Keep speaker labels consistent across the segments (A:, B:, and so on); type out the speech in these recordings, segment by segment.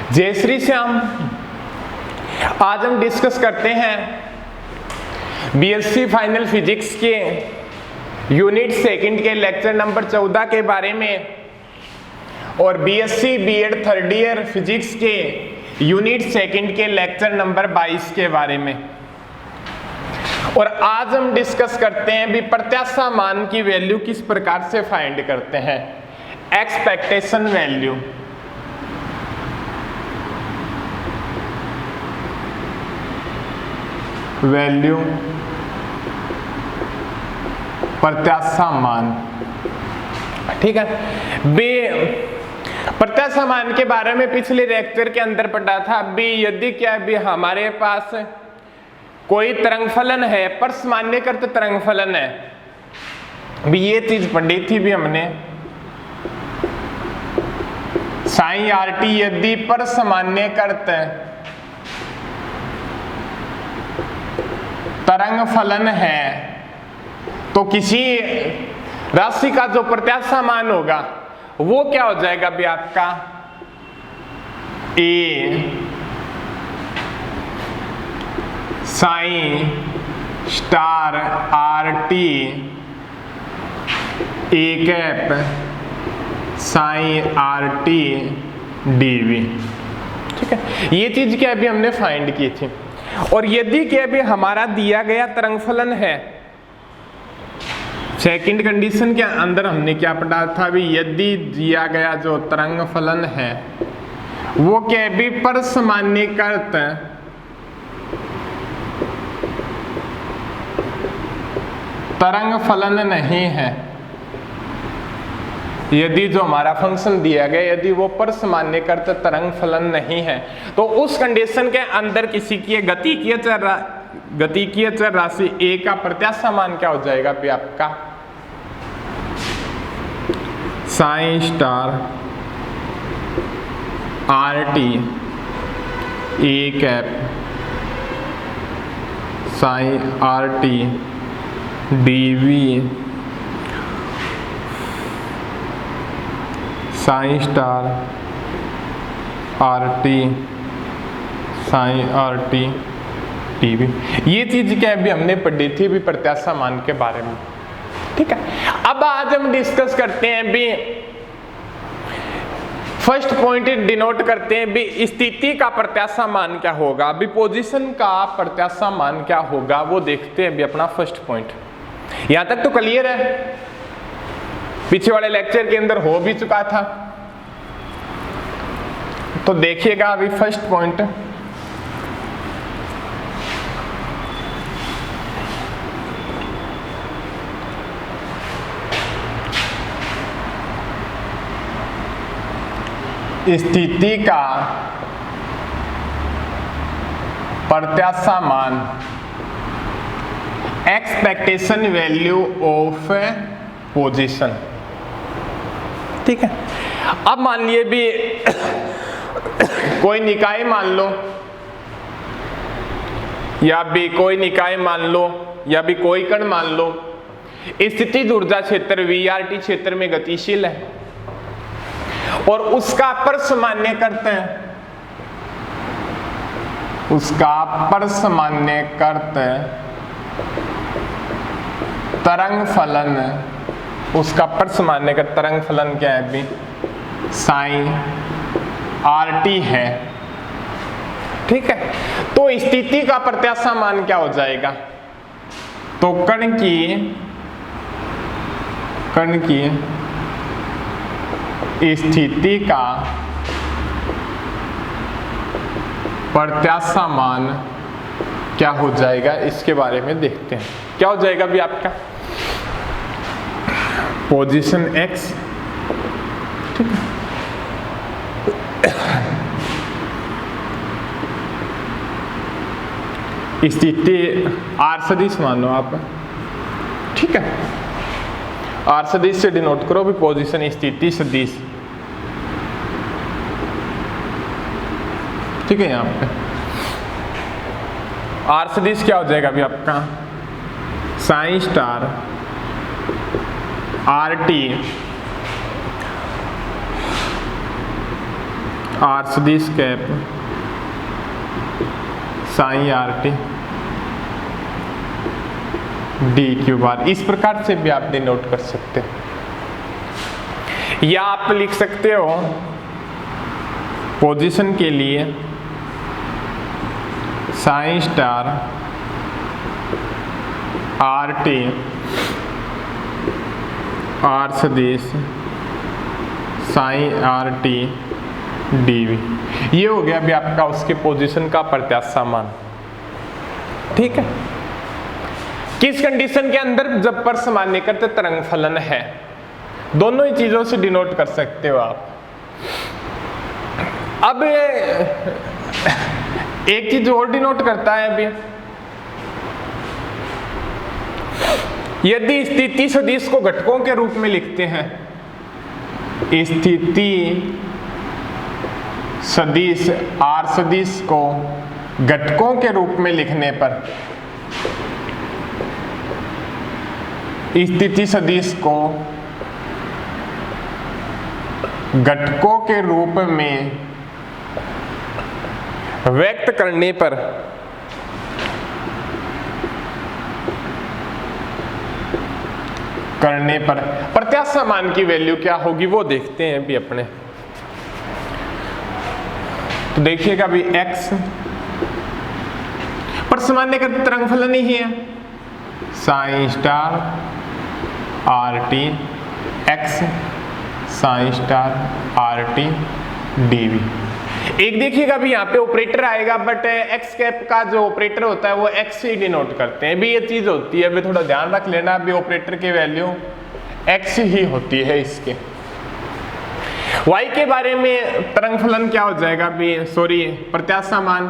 A: जय श्री श्याम। आज हम डिस्कस करते हैं बीएससी फाइनल फिजिक्स के यूनिट सेकंड के लेक्चर नंबर 14 के बारे में और BSc BEd third year physics के यूनिट सेकंड के लेक्चर नंबर 22 के बारे में। और आज हम डिस्कस करते हैं भी प्रत्याशा मान की वैल्यू किस प्रकार से फाइंड करते हैं, एक्सपेक्टेशन वैल्यू। वैल्यू प्रत्याशा मान, ठीक है। बी प्रत्याशा मान के बारे में पिछले लेक्चर के अंदर पढ़ा था। बी यदि क्या भी हमारे पास कोई तरंग फलन है, परसमान्यकृत तरंग फलन है, भी ये चीज पढ़ी थी भी हमने। साइन आरटी यदि परसमान्यकृत तरंग फलन है तो किसी राशि का जो प्रत्याशा मान होगा वो क्या हो जाएगा भी आपका ए psi star R T A cap psi R T dv, ठीक है। ये चीज क्या अभी हमने फाइंड की थी। और यदि क्या भी हमारा दिया गया तरंग फलन है, सेकंड कंडीशन के अंदर हमने क्या पढ़ा था भी, यदि दिया गया जो तरंग फलन है वो क्या भी परसमान्यकृत तरंग फलन नहीं है, यदि जो हमारा फंक्शन दिया गया यदि वो परसमान्यकृत तरंग फलन नहीं है, तो उस कंडीशन के अंदर किसी की गतिकीय चर राशि ए का प्रत्याशा मान क्या हो जाएगा भी आपका psi star R T A cap psi R T DV psi star are T psi are T TV. ये चीज क्या है भी हमने पढ़ी थी भी प्रत्याशा मान के बारे में, ठीक है। अब आज हम डिस्कस करते हैं भी फर्स्ट पॉइंट डिनोट करते हैं भी स्थिति का प्रत्याशा मान क्या होगा, अभी पोजीशन का प्रत्याशा मान क्या होगा वो देखते हैं भी अपना फर्स्ट पॉइंट। यहां तक तो क्लियर है, पीछे वाले लेक्चर के अंदर हो भी चुका था, तो देखिएगा अभी फर्स्ट पॉइंट। स्थिति का प्रत्याशा मान, एक्सपेक्टेशन वैल्यू ऑफ पोजीशन, ठीक है। अब मान लिए भी कोई निकाय मान लो या भी कोई निकाय मान लो या भी कोई कण मान लो, स्थितिज ऊर्जा क्षेत्र वीआरटी क्षेत्र में गतिशील है और उसका परसमान्यकृत तरंग फलन, उसका परसमान्यकृत तरंग फलन क्या है अभी साइन आर टी है, ठीक है। तो स्थिति का प्रत्याशा मान क्या हो जाएगा, तो कण की स्थिति का प्रत्याशा मान क्या हो जाएगा इसके बारे में देखते हैं। क्या हो जाएगा भी आपका पोजीशन x, ठीक है। स्थिति आर सदिश मानो आप, ठीक है। आर सदिश से डिनोट करो भी पोजीशन स्थिति सदिश, ठीक है। यहाँ पे आर सदिश क्या हो जाएगा अभी आपका psi star are t r सदिश cap psi r T d q bar, इस प्रकार से भी आप डिनोट कर सकते हैं। या आप लिख सकते हो पोजीशन के लिए psi star are t r सदिश psi R T D we, ये हो गया अभी आपका उसके पोजीशन का प्रत्याशा मान। ठीक है, किस कंडीशन के अंदर जब पर सामान्यकृत तरंग फलन है, दोनों ही चीजों से डिनोट कर सकते हो आप। अब एक चीज और डिनोट करता है अभी, यदि स्थिति सदिश को घटकों के रूप में लिखते हैं, स्थिति सदिश आर सदिश को घटकों के रूप में लिखने पर, स्थिति सदिश को घटकों के रूप में व्यक्त करने पर प्रत्याशा मान की वैल्यू क्या होगी वो देखते हैं अभी अपने। तो देखिएगा अभी x पर सामान्यकृत तरंग फलन ही है psi star are T X psi star R T D V. एक देखिएगा अभी यहाँ पे ऑपरेटर आएगा, बट एक्स कैप का जो ऑपरेटर होता है वो एक्स से ही डिनोट करते हैं। अभी ये चीज होती है, अभी थोड़ा ध्यान रख लेना, अभी ऑपरेटर की वैल्यू एक्स ही होती है इसके। y के बारे में तरंग फलन क्या हो जाएगा अभी, सॉरी प्रत्याशा मान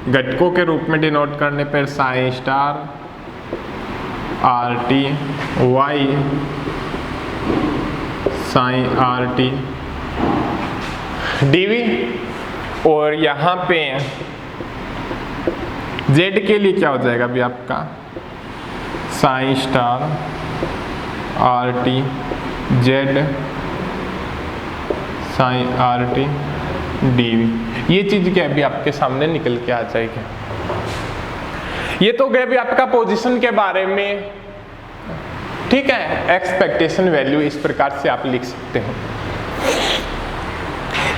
A: घटकों के रूप में डिनोट करने पर psi star are T Y psi R T DV, और यहाँ पे z के लिए क्या हो जाएगा अभी आपका psi star are T Z psi R T D we. ये चीज क्या अभी आपके सामने निकल के आ जाएगी। ये तो गया अभी आपका पोजीशन के बारे में। ठीक है, एक्सपेक्टेशन वैल्यू इस प्रकार से आप लिख सकते हो।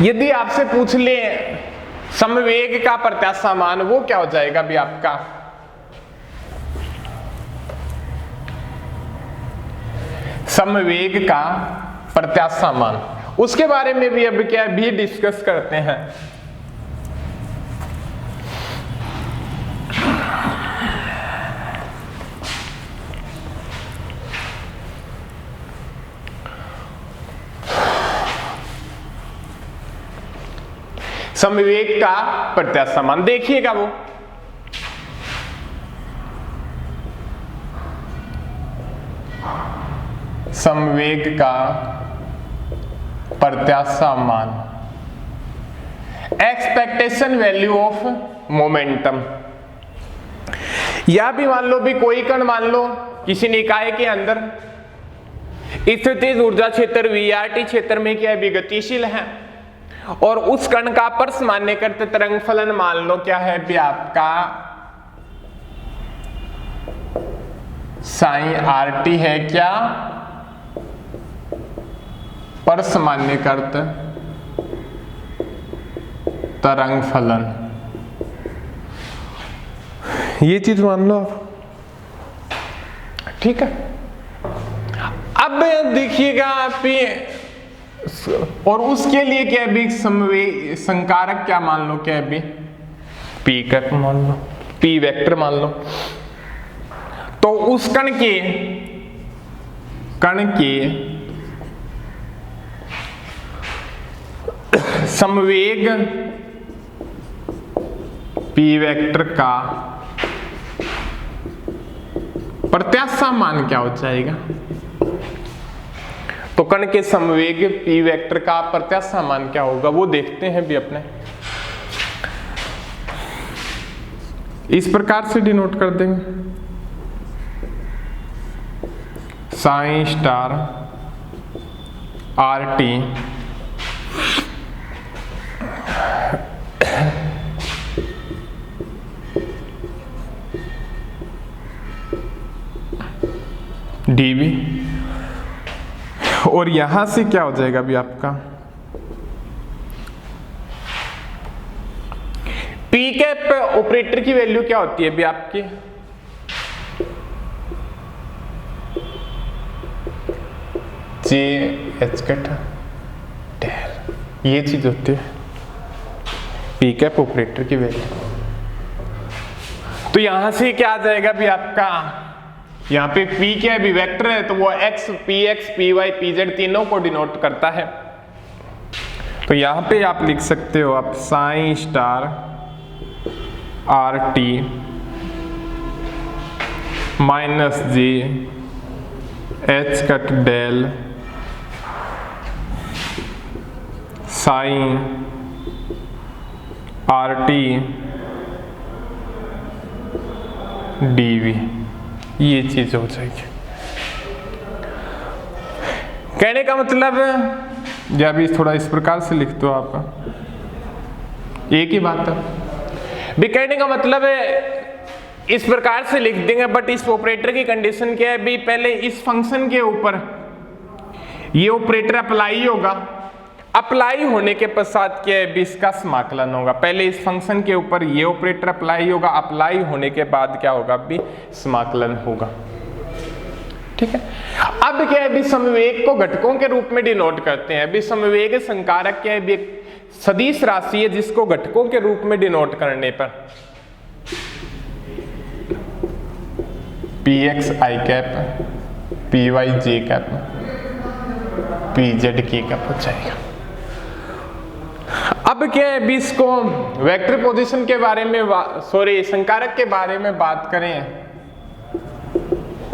A: यदि आपसे पूछ ले समवेग का प्रत्याशा मान, वो क्या हो जाएगा अभी आपका समवेग का प्रत्याशा मान, उसके बारे में भी अभी क्या भी डिस्कस करते हैं। समवेग का प्रत्याशा मान देखिएगा, वो समवेग का प्रत्याशा मान एक्सपेक्टेशन वैल्यू ऑफ मोमेंटम। या भी मान लो भी कोई कण मान लो किसी निकाय के अंदर स्थितिज ऊर्जा क्षेत्र वीआरटी क्षेत्र में क्या भी गतिशील है, और उस कण का पर सामान्यकृत तरंग फलन मान लो क्या है भी आपका साइन आर टी है, क्या पर सामान्यकृत तरंग फलन। ये चीज मान लो आप। ठीक है, अब देखिएगा आप ये, और उसके लिए क्या भी समवेग संकारक क्या मान लो, क्या भी पी कैप मान लो, पी वेक्टर मान लो। तो उस कण के समवेग पी वेक्टर का प्रत्याशा मान क्या हो जाएगा। तो कण के समवेग पी वेक्टर का प्रत्याशा मान क्या होगा वो देखते हैं भी अपने। इस प्रकार से डिनोट कर देंगे sign star R T dv, और यहां से क्या हो जाएगा अभी आपका पी कैप ऑपरेटर की वैल्यू क्या होती है अभी आपकी, जे एच कैट डेल, ये चीज होती है पी कैप ऑपरेटर की वैल्यू। तो यहां से क्या आ जाएगा अभी आपका, यहाँ पे p क्या है अभी वेक्टर है, तो वो x, px, py, pz तीनों को डिनोट करता है। तो यहाँ पे आप लिख सकते हो आप psi star R T minus जे H cut del psi R T DV, ये चीज हो जाएगी। कहने का मतलब जब भी थोड़ा इस प्रकार से लिख दो आपका, एक ही बात है भी, कहने का मतलब है इस प्रकार से लिख देंगे, बट इस ऑपरेटर की कंडीशन क्या है भी, पहले इस फंक्शन के ऊपर ये ऑपरेटर अप्लाई होगा, अप्लाई होने के पश्चात क्या है भी इसका समाकलन होगा। पहले इस फंक्शन के ऊपर ये ऑपरेटर अप्लाई होगा, अप्लाई होने के बाद क्या होगा भी समाकलन होगा। ठीक है, अब क्या है भी समवेग को घटकों के रूप में डिनोट करते हैं। भी समवेग संकारक क्या है भी एक सदिश राशि है जिसको घटकों के रूप में डिनोट करने पर पी एक्स आई कैप, पी वाई जे कैप, पी जेड के कैप हो जाएगा। अब क्या है भी इसको वेक्टर पोजीशन के बारे में संकारक के बारे में बात करें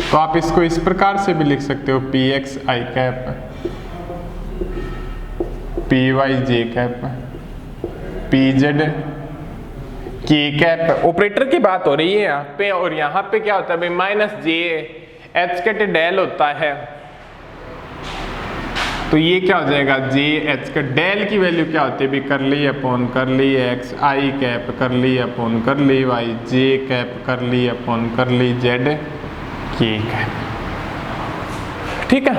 A: तो आप इसको इस प्रकार से भी लिख सकते हो, पी एक्स आई कैप, पी वाई जे कैप, पी जेड के कैप। ऑपरेटर की बात हो रही है यहाँ पे, और यहाँ पे क्या होता है भाई माइनस जे एच कैट डेल होता है, तो ये क्या हो जाएगा जे एच का डेल की वैल्यू क्या होती है भी कर ली अपॉन कर ली एक्स आई कैप कर ली अपॉन कर ली वाई जे कैप कर ली अपॉन कर ली जेड के कैप। ठीक है,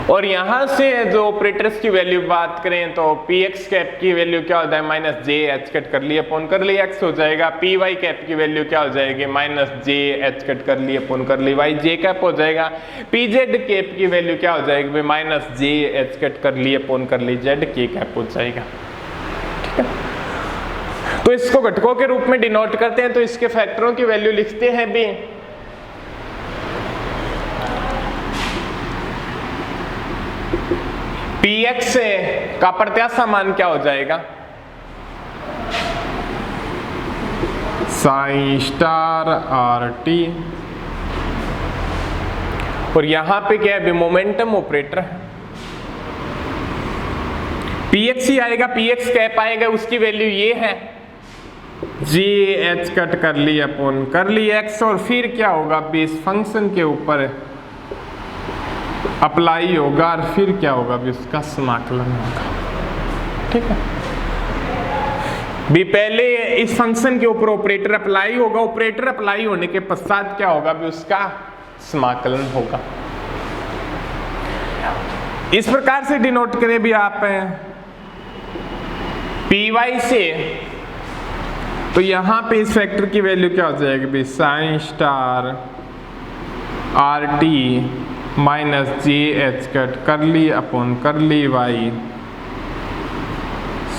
A: और यहां से जो ऑपरेटर्स की वैल्यू बात करें तो पी एक्स कैप की वैल्यू क्या होता है माइनस जे एच कट कर ली अपॉन कर ली एक्स हो जाएगा। पी वाई कैप की वैल्यू क्या हो जाएगी माइनस जे एच कट कर ली अपॉन कर ली वाई जे कैप हो जाएगा। पी जेड कैप की वैल्यू क्या हो जाएगी माइनस जे एच कट कर ली अपॉन कर ली जेड के कैप हो जाएगा। ठीक है, तो इसको घटकों के रूप में डिनोट करते हैं, तो इसके फैक्टरों की वैल्यू लिखते हैं भी px का प्रत्याशा मान क्या हो जाएगा साइन स्टार आर टी, और यहां पे क्या है मोमेंटम ऑपरेटर px ही आएगा, px कैप आएगा, उसकी वैल्यू ये है जी एच कट कर ली अपॉन कर ली एक्स, और फिर क्या होगा भी इस फंक्शन के ऊपर अप्लाई होगा, और फिर क्या होगा भी उसका समाकलन होगा। ठीक है, भी पहले इस फंक्शन के ऊपर ऑपरेटर अप्लाई होगा, ऑपरेटर अप्लाई होने के पश्चात क्या होगा भी उसका समाकलन होगा। इस प्रकार से डिनोट करें भी आप पी वाई से, तो यहां पे इस फैक्टर की वैल्यू क्या हो जाएगी भी psi star R T minus जे एच कट कर ली अपॉन कर ली y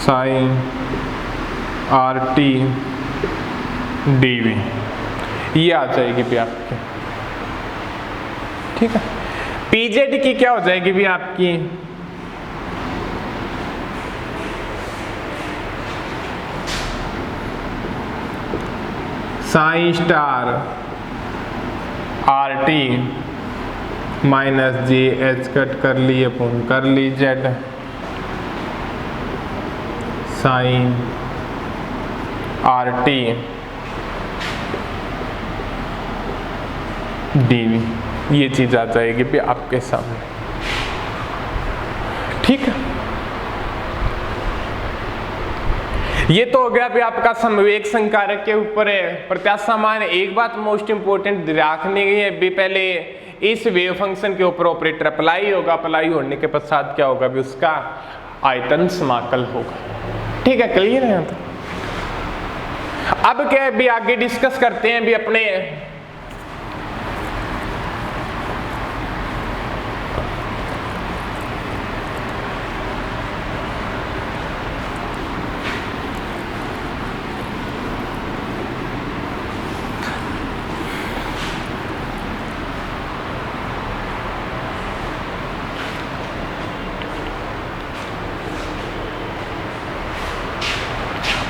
A: psi R T DV, ये आ जाएगी भी आपकी। ठीक है, पीजेड की क्या हो जाएगी भी आपकी psi star R T minus जे एच कट कर ली अपॉन कर ली z psi R T DV, ये चीज आ जाएगी भी आपके सामने। ठीक है, ये तो हो गया भी आपका समवेग संकारक के ऊपर है प्रत्याशा मान। एक बात मोस्ट इंपोर्टेंट रखने की है भी, पहले इस वेव फंक्शन के ऊपर ऑपरेटर अप्लाई होगा, अप्लाई होने के पश्चात क्या होगा भी उसका आयतन समाकल होगा। ठीक है, क्लियर है? तो अब क्या है भी आगे डिस्कस करते हैं भी अपने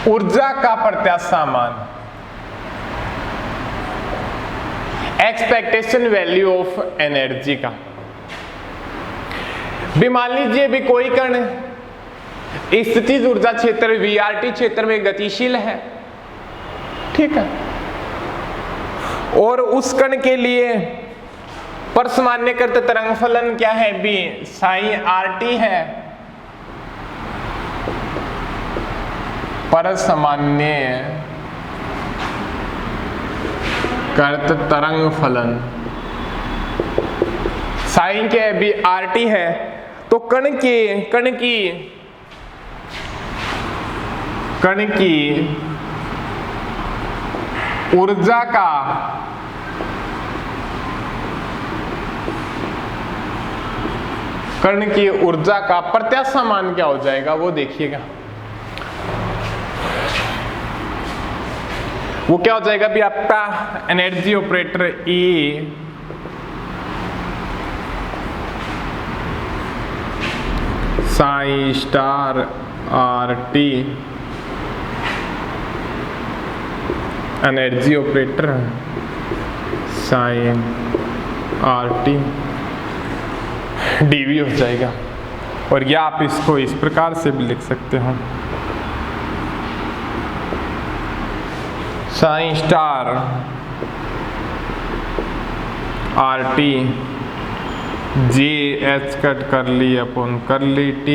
A: ऊर्जा का प्रत्याशा मान, एक्सपेक्टेशन वैल्यू ऑफ एनर्जी का। भी मान लीजिए भी कोई कण स्थितिज ऊर्जा क्षेत्र वीआरटी क्षेत्र में गतिशील है, ठीक है, और उस कण के लिए परसामान्यकृत तरंग फलन क्या है भी साइन आरटी है, परसामान्य कृत तरंग फलन साइन के भी आरटी है, तो कण की ऊर्जा का प्रत्याशा मान क्या हो जाएगा वो देखिएगा। वो क्या हो जाएगा भी आपका energy operator E psi star RT, energy operator psi RT dV हो जाएगा। और या आप इसको इस प्रकार से भी लिख सकते हो, sign star RT JH cut कर ली अपन कर ली T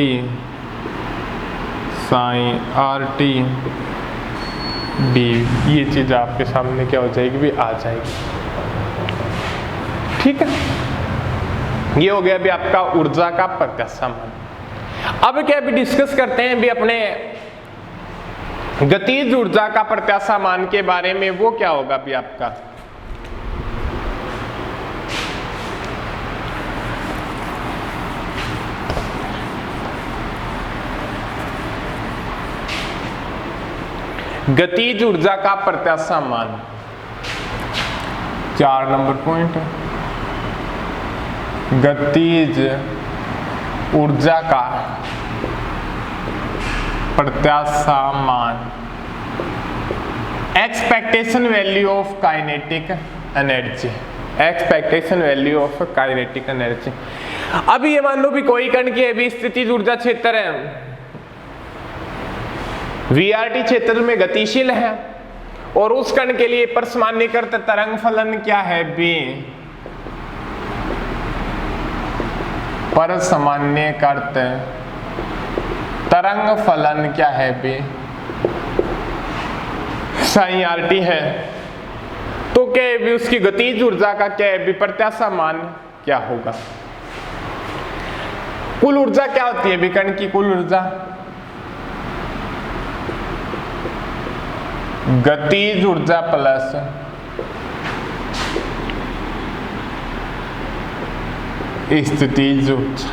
A: साइन RT D, ये चीज आपके सामने क्या हो जाएगी भी आ जाएगी। ठीक है, ये हो गया भी आपका ऊर्जा का प्रत्याशा मान। अब क्या भी डिस्कस करते हैं भी अपने गतिज ऊर्जा का प्रत्याशा मान के बारे में। वो क्या होगा भी आपका गतिज ऊर्जा का प्रत्याशा मान 4 नंबर पॉइंट है। गतिज ऊर्जा का प्रत्याशा मान, expectation value of kinetic energy, expectation value of kinetic energy. अभी ये मान लो भी कोई कण की अभी स्थितिज ऊर्जा क्षेत्र है वीआरटी क्षेत्र में गतिशील है, और उस कण के लिए परसामान्यकृत तरंग फलन क्या है बी, परसामान्यकृत तरंग फलन क्या है बी साइन आरटी है। तो क्या है भी उसकी गतिज ऊर्जा का क्या है भी प्रत्याशा मान क्या होगा। कुल ऊर्जा क्या होती है भी कण की कुल ऊर्जा, गतिज ऊर्जा प्लस स्थितिज ऊर्जा।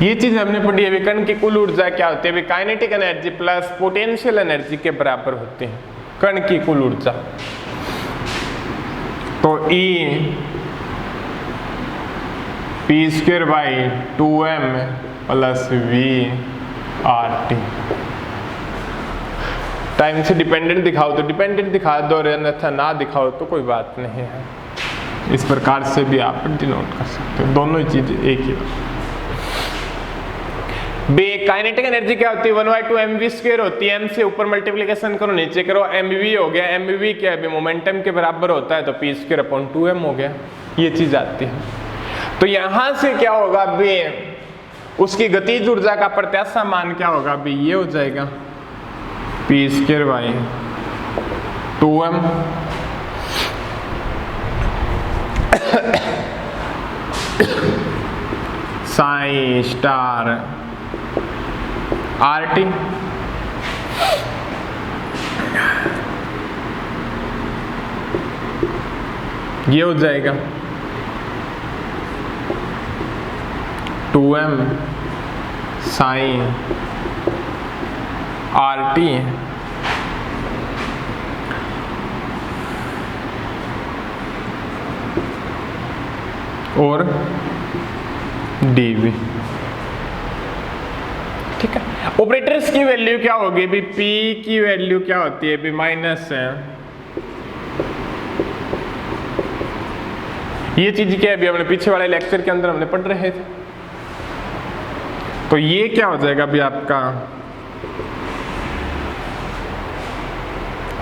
A: ये चीज हमने पढ़ी है, कण की कुल ऊर्जा क्या होती है, kinetic energy plus potential energy के बराबर होते हैं कण की कुल ऊर्जा। तो E p²/2m plus V/RT। Time से डिपेंडेंट दिखाओ तो डिपेंडेंट दिखा दो, अन्यथा ना दिखाओ तो कोई बात नहीं है। इस प्रकार से भी आप डिनोट कर सकते हो, दोनों ही चीज एक ही। काइनेटिक एनर्जी क्या होती है 1/2 mv² होती है। m से ऊपर मल्टीप्लिकेशन करो नीचे करो mv हो गया। mv क्या है मोमेंटम के बराबर होता है, तो p²/2m हो गया, ये चीज आती है। तो यहां से क्या होगा बी उसकी गतिज ऊर्जा का प्रत्याशा मान क्या होगा बी, ये हो जाएगा p²/2m sign star R T, ये हो जाएगा 2m साइन आर टी और dv। ठीक है, ऑपरेटर्स की वैल्यू क्या होगी भी, p की वैल्यू क्या होती है भी माइनस है, ये चीज क्या है अभी हमने पीछे वाले लेक्चर के अंदर हमने पढ़ रहे थे। तो ये क्या हो जाएगा अभी आपका,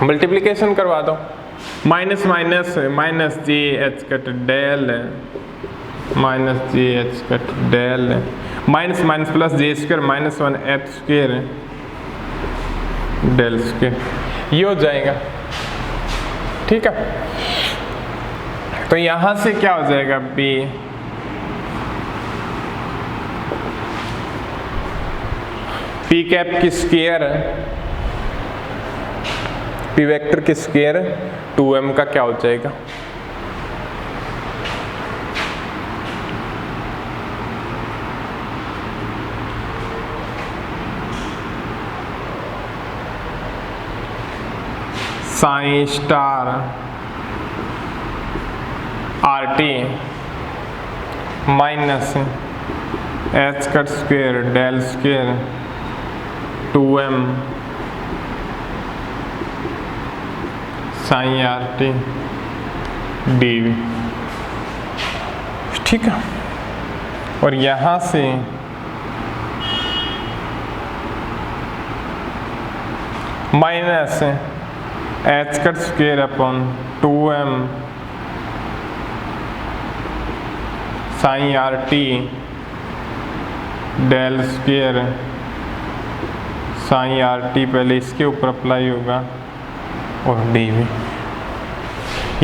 A: मल्टीप्लिकेशन करवा दो, minus minus minus G H cut del minus G H cut del minus minus plus J square minus 1 H square del square, ये हो जाएगा। ठीक है, तो यहां से क्या हो जाएगा बी, पी कैप की स्क्वायर, पी वेक्टर की स्क्वायर 2m का क्या हो जाएगा, psi star R T minus H cut square del square 2m psi R T D. ठीक है, और यहां से minus H cut square upon 2m psi are T del square psi are T, पहले इसके ऊपर अप्लाई होगा और डी भी,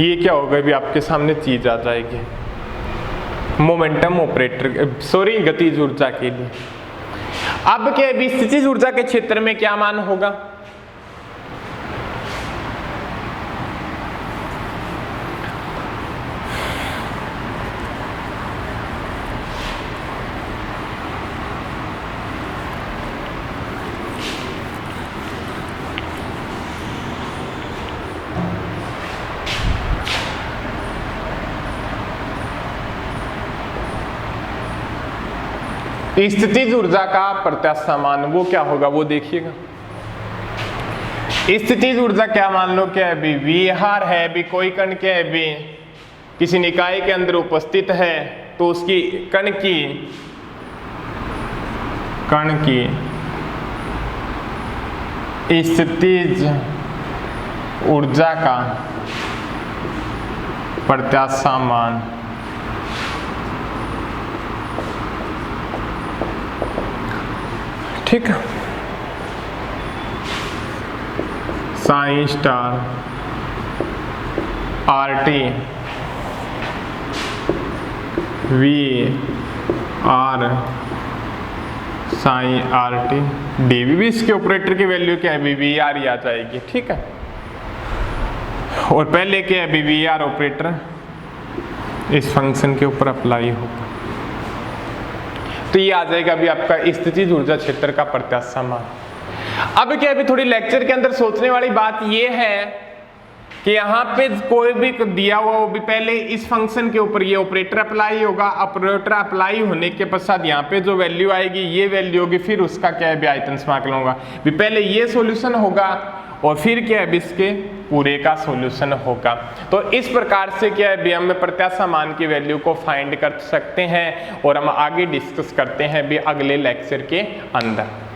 A: ये क्या होगा भी आपके सामने चीज आ जाएगी मोमेंटम ऑपरेटर, सॉरी गतिज ऊर्जा के लिए। अब क्या भी स्थितिज ऊर्जा के क्षेत्र में क्या मान होगा, स्थितिज ऊर्जा का प्रत्याशा मान वो क्या होगा वो देखिएगा। स्थितिज ऊर्जा क्या मान लो क्या है भी, वीआर है भी, कोई कण क्या है भी किसी निकाय के अंदर उपस्थित है तो उसकी कण की स्थितिज ऊर्जा का प्रत्याशा मान ठीक है, psi star are T V R psi R T D भी इसके ऑपरेटर की वैल्यू क्या है वी आर ही आ जाएगी। ठीक है, और पहले क्या है वी आर ऑपरेटर इस फंक्शन के ऊपर अप्लाई होगा, तो ये आ जाएगा अभी आपका स्थितिज ऊर्जा क्षेत्र का प्रत्याशा मान। अब क्या अभी थोड़ी लेक्चर के अंदर सोचने वाली बात ये है कि यहाँ पे कोई भी दिया हुआ वो भी पहले इस फंक्शन के ऊपर ये ऑपरेटर अप्लाई होगा, ऑपरेटर अप्लाई होने के पश्चात यहाँ पे जो वैल्यू आएगी ये वैल्यू होगी, फिर उसका क्या है भी आयतन समाकलन होगा भी, पहले ये सॉल्यूशन होगा और फिर क्या है इसके पूरे का सॉल्यूशन होगा। तो इस प्रकार से क्या है भी हम प्रत्याशा मान की वैल्यू को फाइंड कर सकते हैं और हम आगे डिस्कस करते हैं भी अगले लेक्चर के अंदर।